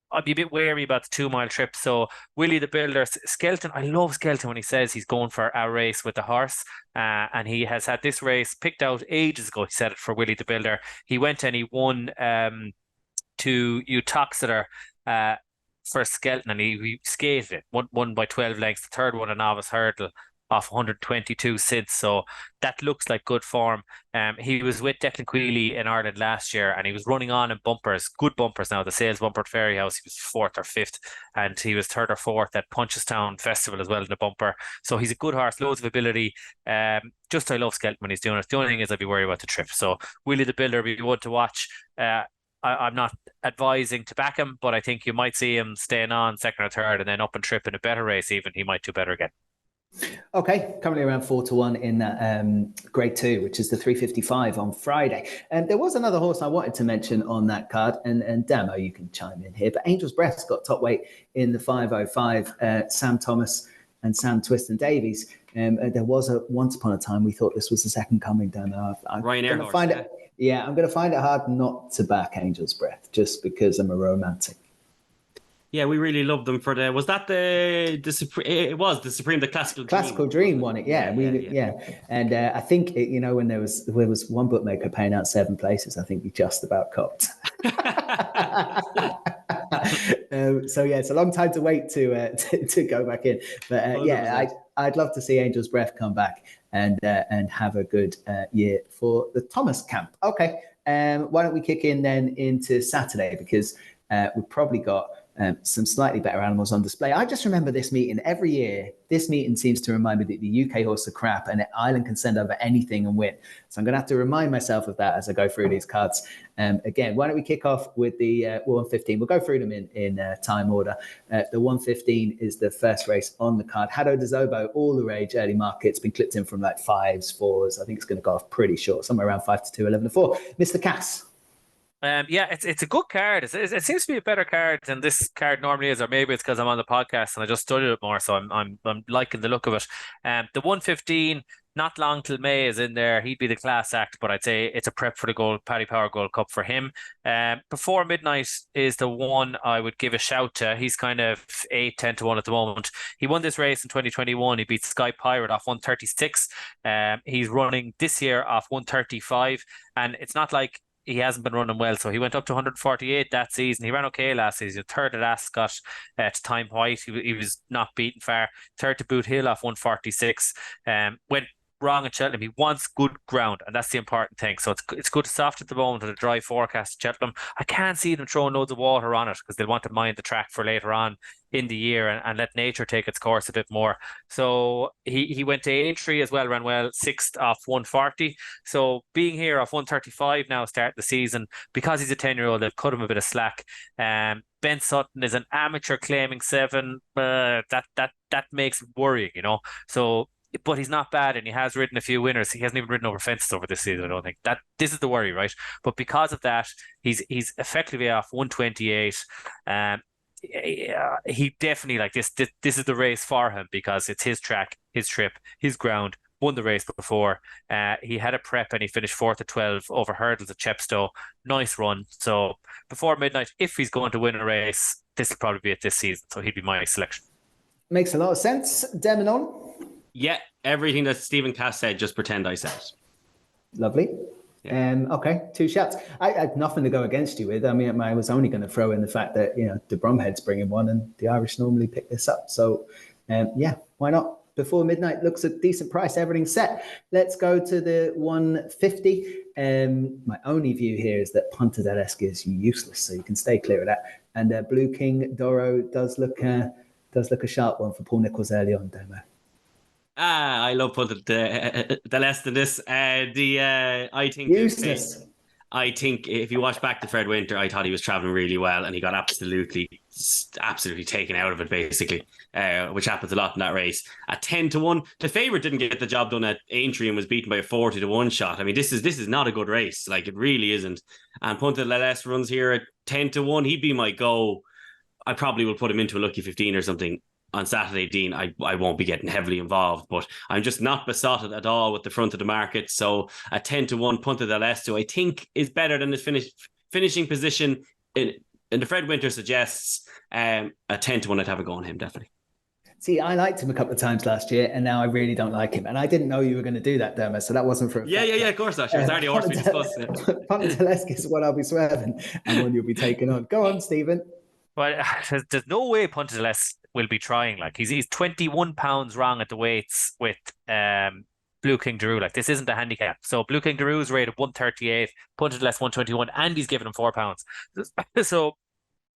I'd be a bit wary about the 2 mile trip. So Willie the Builder, Skelton, I love Skelton when he says he's going for a race with the horse. And he has had this race picked out ages ago. He said it for Willie the Builder. He went and he won to Utoxeter for Skelton, and he skated it. Won by 12 lengths. The third one, a novice hurdle off 122 since. So that looks like good form. He was with Declan Queally in Ireland last year, and he was running on in bumpers, good bumpers now. The sales bumper at Fairyhouse, he was fourth or fifth, and he was third or fourth at Punchestown Festival as well in the bumper. So he's a good horse, loads of ability. Just I love Skelton when he's doing it. The only thing is I'd be worried about the trip. So Willie the Builder, we want to watch. I'm not advising to back him, but I think you might see him staying on second or third, and then up and trip in a better race. Even he might do better again. Okay, currently around 4-1 in that Grade 2, which is the 355 on Friday. And there was another horse I wanted to mention on that card, and Damo, you can chime in here, but Angel's Breath got top weight in the 505, Sam Thomas and Sam Twiston Davies. There was once upon a time we thought this was the second coming, Damo. Ryan Air horse, I'm going to find it hard not to back Angel's Breath just because I'm a romantic. Yeah, we really loved them for the. Was that the classical Dream won it? Yeah, And I think when there was one bookmaker paying out 7 places, I think he just about copped. So yeah, it's a long time to wait to go back in. But I'd love to see Angel's Breath come back and have a good year for the Thomas camp. Okay, why don't we kick in then into Saturday, because we've probably got some slightly better animals on display. I just remember this meeting every year. This meeting seems to remind me that the UK horse are crap and Ireland can send over anything and win. So I'm going to have to remind myself of that as I go through these cards. Again, why don't we kick off with the 115? We'll go through them in time order. The 115 is the first race on the card. Hado de Zobo, all the rage, early market's been clipped in from like 5s, 4s. I think it's going to go off pretty short, somewhere around 5-2, 11-4. Mr. Cass. It's a good card. It seems to be a better card than this card normally is, or maybe it's because I'm on the podcast and I just studied it more, so I'm liking the look of it. The 115, not long till May is in there. He'd be the class act, but I'd say it's a prep for the Paddy Power Gold Cup for him. Before Midnight is the one I would give a shout to. He's kind of 8-10-1 at the moment. He won this race in 2021. He beat Sky Pirate off 136. He's running this year off 135, and it's not like he hasn't been running well. So he went up to 148 that season. He ran okay last season. Third at Ascot to Time White. He was not beaten far. Third to Boot Hill off 146. Went wrong at Cheltenham. He wants good ground, and that's the important thing. So it's good soft at the moment with a dry forecast at Cheltenham. I can't see them throwing loads of water on it because they want to mind the track for later on in the year and let nature take its course a bit more. So he went to Aintree as well, ran well, 6th off 140. So being here off 135 now, starting the season, because he's a 10-year-old, they've cut him a bit of slack. Ben Sutton is an amateur claiming 7. That makes it worrying, So, but he's not bad, and he has ridden a few winners. He hasn't even ridden over fences over this season, I don't think. This is the worry, right? But because of that, he's effectively off 128. He definitely this is the race for him because it's his track, his trip, his ground. Won the race before. He had a prep and he finished 4th at 12 over hurdles at Chepstow. Nice run. So Before Midnight, if he's going to win a race, this will probably be it this season. So he'd be my selection. Makes a lot of sense. Deminon? Yeah, everything that Stephen Cass said, just pretend I said it. Lovely. Yeah. Okay, 2 shots. I had nothing to go against you with. I mean, I was only going to throw in the fact that, the Bromhead's bringing one and the Irish normally pick this up. So, why not? Before Midnight looks a decent price. Everything's set. Let's go to the 150. My only view here is that Punta del Este is useless, so you can stay clear of that. And Blue King Doro does look a sharp one for Paul Nicholls early on, Demo. I love Punta del Este in this. I think useless. I think if you watch back to Fred Winter, I thought he was traveling really well, and he got absolutely taken out of it, basically, which happens a lot in that race. At 10-1, the favourite didn't get the job done at Aintree and was beaten by a 40-1 shot. I mean, this is not a good race. Like, it really isn't. And Punta del Este runs here at 10-1. He'd be my go. I probably will put him into a lucky 15 or something on Saturday, Dean. I won't be getting heavily involved, but I'm just not besotted at all with the front of the market. So a 10-1 Punta del Este, I think, is better than his finishing position in the Fred Winter suggests. A 10-1, I'd have a go on him, definitely. See, I liked him a couple of times last year, and now I really don't like him. And I didn't know you were going to do that, Derma, so that wasn't for a fact. Yeah, of course, actually. It's already horse we discussed. Punta del Este is what I'll be swerving and one you'll be taking on. Go on, Stephen. Well, there's no way Puntaless will be trying. Like he's 21 pounds wrong at the weights with Blue King Daru. Like this isn't a handicap. So Blue King Daru's rated 138, Puntaless 121, and he's given him £4. So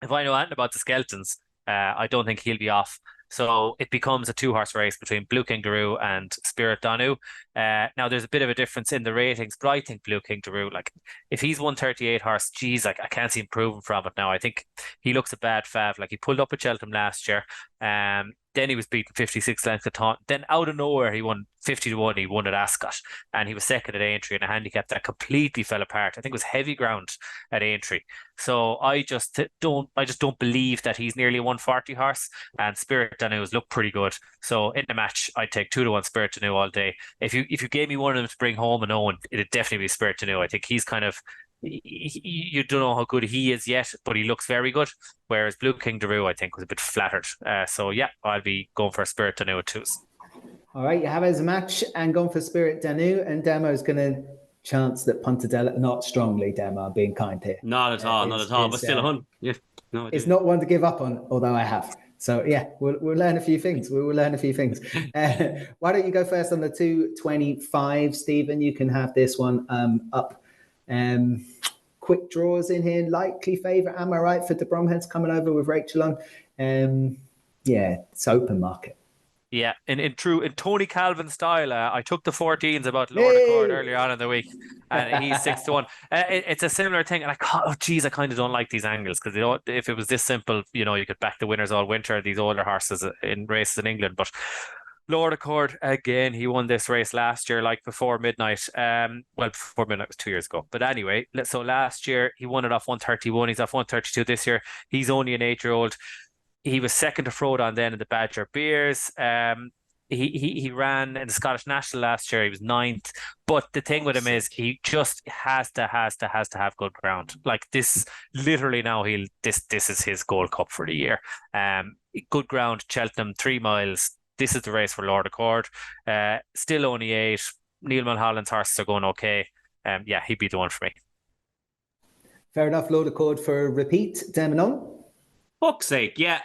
if I know anything about the skeletons, I don't think he'll be off. So it becomes a two-horse race between Blue King Daru and Spirit Danu. Now there's a bit of a difference in the ratings, but I think Blue King Daru, like if he's 138 horse, geez, like I can't see him improving from it now. I think he looks a bad fav. Like he pulled up at Cheltenham last year. Then he was beaten 56 lengths at Taunton. Then out of nowhere, he won 50-1. He won at Ascot, and he was second at Aintree in a handicap that completely fell apart. I think it was heavy ground at Aintree. So I just don't believe that he's nearly a 140 horse. And Spirit Danu's look pretty good. So in the match, I'd take 2-1 Spirit Danu all day. If you gave me one of them to bring home and own, it'd definitely be Spirit Danu. I think he's kind of you don't know how good he is yet, but he looks very good. Whereas Blue King Daru, I think, was a bit flattered. So yeah, I'll be going for Spirit Danu at 2s. All right, you have it as a match and gone for Spirit Danu, and Damo's going to chance that Puntadella, not strongly, Damo, being kind here. Not at all, but still a hunt. Yeah, no, it's not one to give up on, although I have. So yeah, we'll learn a few things. We will learn a few things. Why don't you go first on the 225, Stephen? You can have this one up. Quick draws in here, likely favourite. Am I right for the Bromheads coming over with Rachel on? Yeah, it's open market. Yeah, in Tony Calvin style, I took the 14s about Lord Accord earlier on in the week, and he's 6-1. It's a similar thing, and I kind of don't like these angles because if it was this simple, you could back the winners all winter. These older horses in races in England, but Lord Accord again, he won this race last year, like before midnight. Before midnight was 2 years ago. But anyway, so last year he won it off 131. He's off 132 this year. He's only an 8-year-old. He was second to Frodon then in the Badger Beers. He ran in the Scottish National last year. He was 9th. But the thing with him is he just has to have good ground. Like this, literally now this is his Gold Cup for the year. Good ground, Cheltenham, 3 miles. This is the race for Lord Accord. Still only 8. Neil Mulholland's horses are going okay. Yeah, he'd be the one for me. Fair enough. Lord Accord for a repeat. Demonon? Fuck's sake, yeah.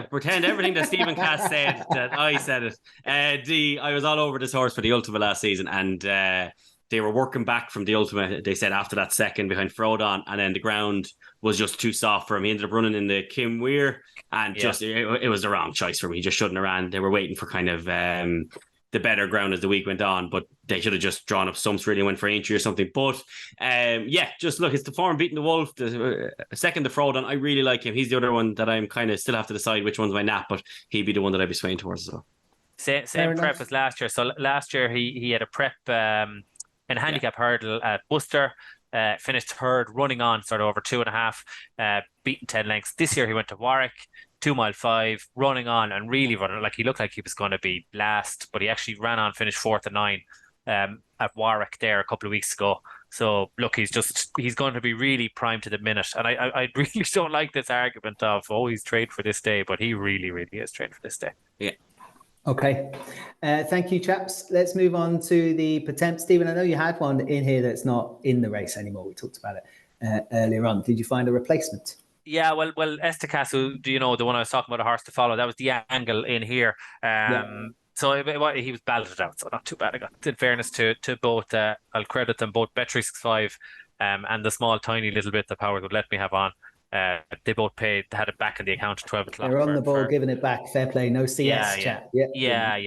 Pretend everything that Stephen Cass said that I said it. I was all over this horse for the Ultima last season, and they were working back from the Ultima. They said after that second behind Frodon, and then the ground was just too soft for him. He ended up running in the Kim Weir, and it was the wrong choice for him. He just shouldn't have ran. They were waiting for kind of the better ground as the week went on, but they should have just drawn up stumps really, went for Aintree or something. But just look, it's the form beating the Wolf. The second, the Frodon, I really like him. He's the other one that I'm kind of still have to decide which one's my nap, but he'd be the one that I'd be swaying towards as well. Same prep as last year. So last year he had a prep in a handicap hurdle at Worcester. Finished third, running on sort of over 2.5, beaten 10 lengths. This year he went to Warwick, 2 mile 5, running on and really running. Like he looked like he was going to be last, but he actually ran on, finished 4th and 9 at Warwick there a couple of weeks ago. So look, he's going to be really primed to the minute. And I really don't like this argument of, he's trained for this day, but he really, really is trained for this day. Yeah. Okay. Thank you, chaps. Let's move on to the Potemps. Stephen, I know you had one in here that's not in the race anymore. We talked about it earlier on. Did you find a replacement? Yeah, well, Estacas, the one I was talking about, a horse to follow, that was the angle in here. So he was balloted out, so not too bad. I got, in fairness to both, I'll credit them both, Bet365 and the small, tiny little bit that Powers would let me have on. They both had it back in the account at 12 o'clock. They're on the ball, giving it back. Fair play. No CS chat. Yeah.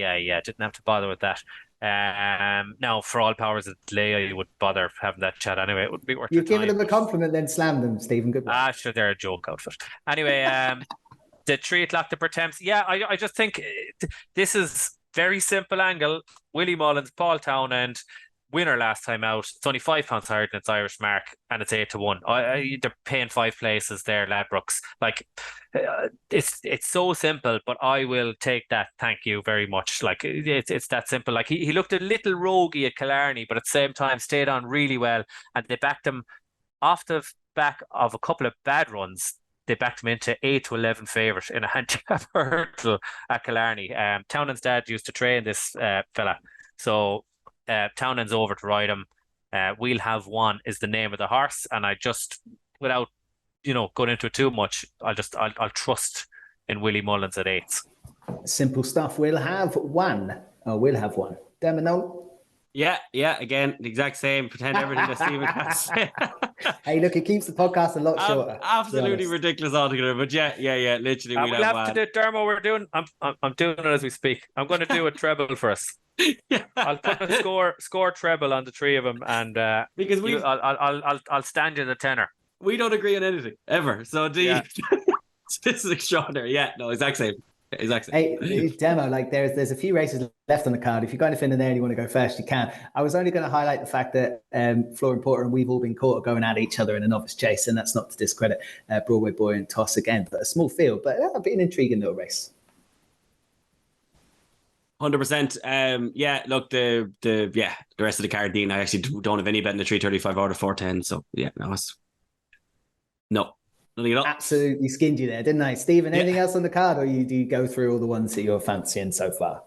Didn't have to bother with that. Now, for all powers of delay, I would bother having that chat anyway. It wouldn't be worth it. You've given them a compliment, then slam them, Stephen. Good work. Sure, they're a joke outfit. Anyway, the 3 o'clock, the Pertemps. Yeah, I just think this is very simple angle. Willie Mullins, Paul Townend, winner last time out. It's only £5 higher than its Irish mark, and it's 8-1. They're paying 5 places there, Ladbrokes. Like, it's so simple, but I will take that. Thank you very much. Like, it's that simple. Like, he looked a little roguey at Killarney, but at the same time stayed on really well, and they backed him off the back of a couple of bad runs. They backed him into 8-11 favourite in a handicap hurdle at Killarney. Townend's dad used to train this fella, so Townend's over to ride him. We'll Have One is the name of the horse, and I just, without going into it too much. I'll trust in Willie Mullins at 8. Simple stuff. We'll have one. Dermot. Yeah, again, the exact same. Pretend everything that Stephen has said. Hey, look, it keeps the podcast a lot shorter. Absolutely ridiculous altogether. But yeah. Literally, we'll have to do Dermo. We're doing. I'm doing it as we speak. I'm going to do a treble for us. Yeah. I'll put a score treble on the three of them, and because I'll stand you the tenner. We don't agree on anything ever. So this is extraordinary. Yeah, no, exact same. Hey, Demo, like there's a few races left on the card. If you've got anything in there and you want to go first, you can. I was only going to highlight the fact that Florian Porter and we've all been caught going at each other in a novice chase, and that's not to discredit Broadway Boy and Toss again, but a small field, but that'll be an intriguing little race. 100%. Yeah, look, the rest of the card, Dean, I actually don't have any bet in the 335 or the 410. So yeah, no. Nothing at all. Absolutely skinned you there, didn't I? Stephen, anything else on the card, or do you go through all the ones that you're fancying so far?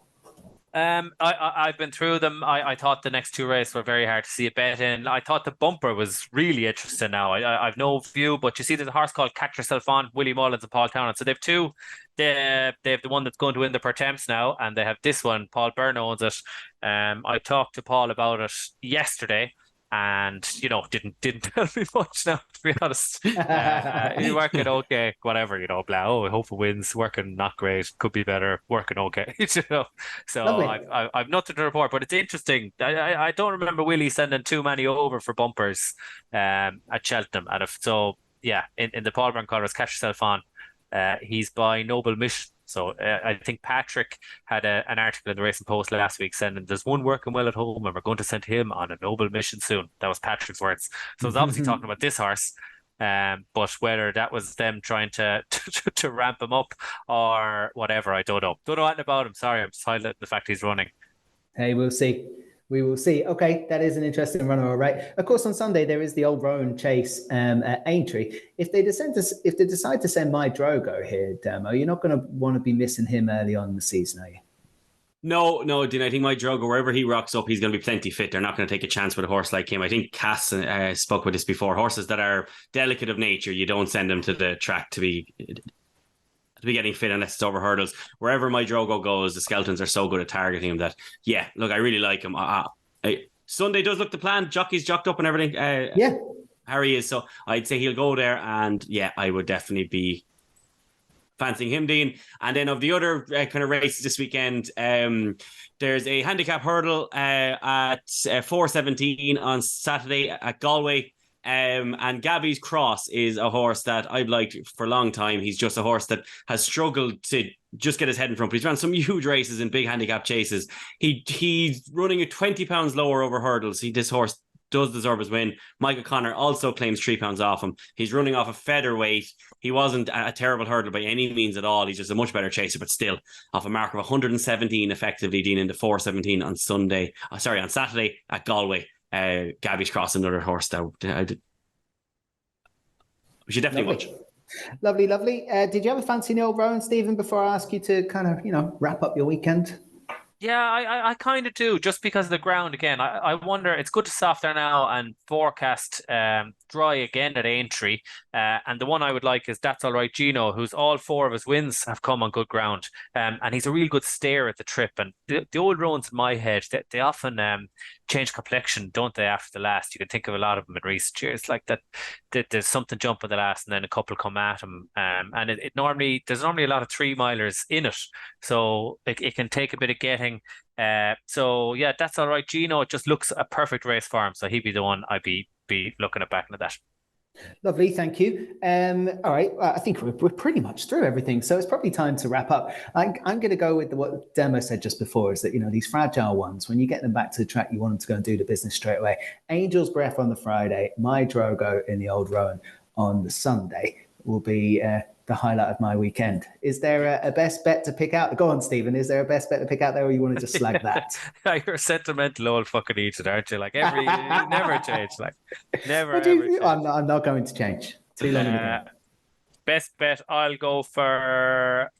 I've been through them. I thought the next two races were very hard to see a bet in. I thought the bumper was really interesting now. I've no view, but you see there's a horse called Catch Yourself On, Willie Mullins and Paul Townend. So they've two. They have the one that's going to win the per temps now, and they have this one. Paul Byrne owns it. I talked to Paul about it yesterday, and didn't tell me much now, to be honest. He's working okay, whatever, blah. Oh, I hope it wins. Working not great, could be better. Working okay, So I've nothing to report, but it's interesting. I don't remember Willie sending too many over for bumpers at Cheltenham, and in the Paul Byrne colours, Catch Yourself On. He's by Noble Mission. So I think Patrick had an article in the Racing Post last week saying there's one working well at home and we're going to send him on a noble mission soon. That was Patrick's words. So it's obviously talking about this horse, but whether that was them trying to ramp him up or whatever, I don't know. Don't know anything about him. Sorry, I'm just highlighting the fact he's running. Hey, we'll see. We will see. Okay, that is an interesting runner, all right. Of course, on Sunday there is the Old Roan Chase at Aintree. If they decide to send my Drogo here, Demo, you're not going to want to be missing him early on in the season, are you? No, Dean. I think my Drogo, wherever he rocks up, he's going to be plenty fit. They're not going to take a chance with a horse like him. I think Cass spoke with this before. Horses that are delicate of nature, you don't send them to the track to be getting fit unless it's over hurdles. Wherever my Drogo goes, the Skeletons are so good at targeting him that, yeah, look, I really like him. Sunday does look the plan. Jockey's jocked up and everything. Harry is. So I'd say he'll go there. And yeah, I would definitely be fancying him, Dean. And then of the other kind of races this weekend, there's a handicap hurdle at 4:17 on Saturday at Galway. And Gabby's Cross is a horse that I've liked for a long time. He's just a horse that has struggled to just get his head in front, but he's run some huge races in big handicap chases. He's running at 20 pounds lower over hurdles. This horse does deserve his win. Mike O'Connor also claims 3 pounds off him. He's running off a featherweight. He wasn't a terrible hurdle by any means at all. He's just a much better chaser, but still off a mark of 117 effectively, Dean, into 4:17 on Saturday at Galway. Gabby's Cross, another horse that we should definitely watch. Lovely. Did you have a fancy in the Old Roan, Stephen, before I ask you to kind of, wrap up your weekend? Yeah, I kind of do, just because of the ground again. I wonder, it's good to soft there now and forecast dry again at Aintree. And the one I would like is That's All Right Gino, who's all 4 of his wins have come on good ground. And he's a real good stayer at the trip. And the Old Roans in my head, they often change complexion, don't they, after the last? You can think of a lot of them in recent years like that. There's something jump at the last and then a couple come at him. And there's normally a lot of 3-milers in it. So it can take a bit of getting. So yeah, That's All Right Gino. It just looks a perfect race for him. So he'd be the one I'd be looking at backing at that. Lovely, thank you. All right, I think we're pretty much through everything, so it's probably time to wrap up. I'm going to go with what Demo said just before, is that these fragile ones, when you get them back to the track, you want them to go and do the business straight away. Angel's Breath on the Friday, my Drogo in the Old Roan on the Sunday will be the highlight of my weekend. Is there a best bet to pick out? Go on, Stephen. Is there a best bet to pick out there, or you want to just slag that? You're a sentimental old fucking eater, aren't you? Like you never change. Like never. I'm not going to change. Too long in the game. Best bet, I'll go for.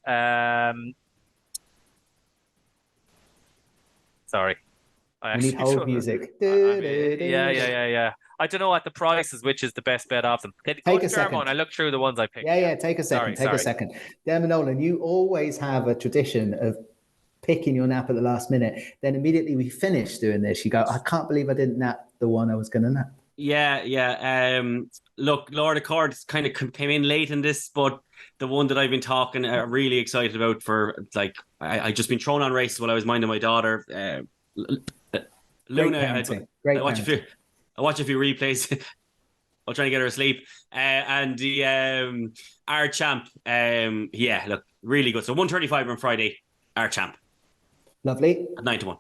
Sorry, We need hold music. Yeah. I don't know at the prices which is the best bet of them. Take a second. I look through the ones I picked. Yeah. Take a second. Take a second. Dermot Nolan, you always have a tradition of picking your nap at the last minute. Then immediately we finish doing this, you go, I can't believe I didn't nap the one I was going to nap. Yeah. Look, Lord of Cards kind of came in late in this, but the one that I've been really excited about for, like, I just been thrown on races while I was minding my daughter. Luna, I watch a few replays. I'll try to get her asleep. And the our champ, look, really good. So 135 on Friday, our champ. Lovely. At 9-1.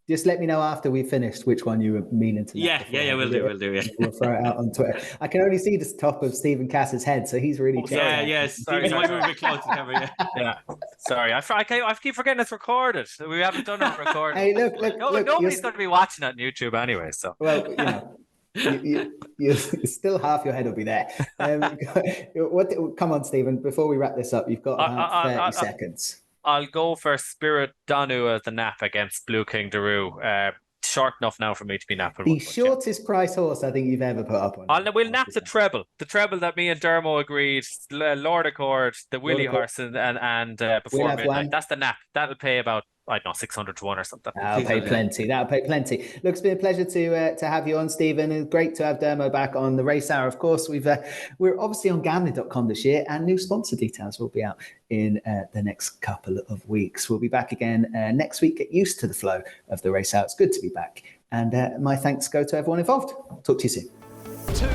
Just let me know after we finished which one you were meaning to. Yeah, we'll do. We'll throw it out on Twitter. I can only see the top of Stephen Cass's head, so he's really. Sorry. Might move a bit close to the camera. Yeah. Sorry, I keep forgetting it's recorded. We haven't done it recorded. Hey, look. Nobody's going to be watching it on YouTube anyway. So. Well, you still half your head will be there. Come on, Stephen. Before we wrap this up, you've got about 30 seconds. I'll go for Spirit Danu as the nap against Blue King Daru. Short enough now for me to be napping. The shortest price horse I think you've ever put up on. We'll nap the treble. The treble that me and Dermo agreed. Lord Accord, the Willie horse, and Before Midnight. That's the nap. That'll pay about, I don't know, 600 to 1 or something. That'll pay plenty. Look, it's been a pleasure to have you on, Stephen. It's great to have Dermo back on the Race Hour. Of course, we're obviously on Gambling.com this year, and new sponsor details will be out in the next couple of weeks. We'll be back again next week. Get used to the flow of the Race Hour. It's good to be back. And my thanks go to everyone involved. Talk to you soon. Two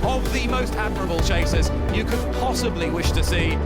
of the most admirable chasers you could possibly wish to see.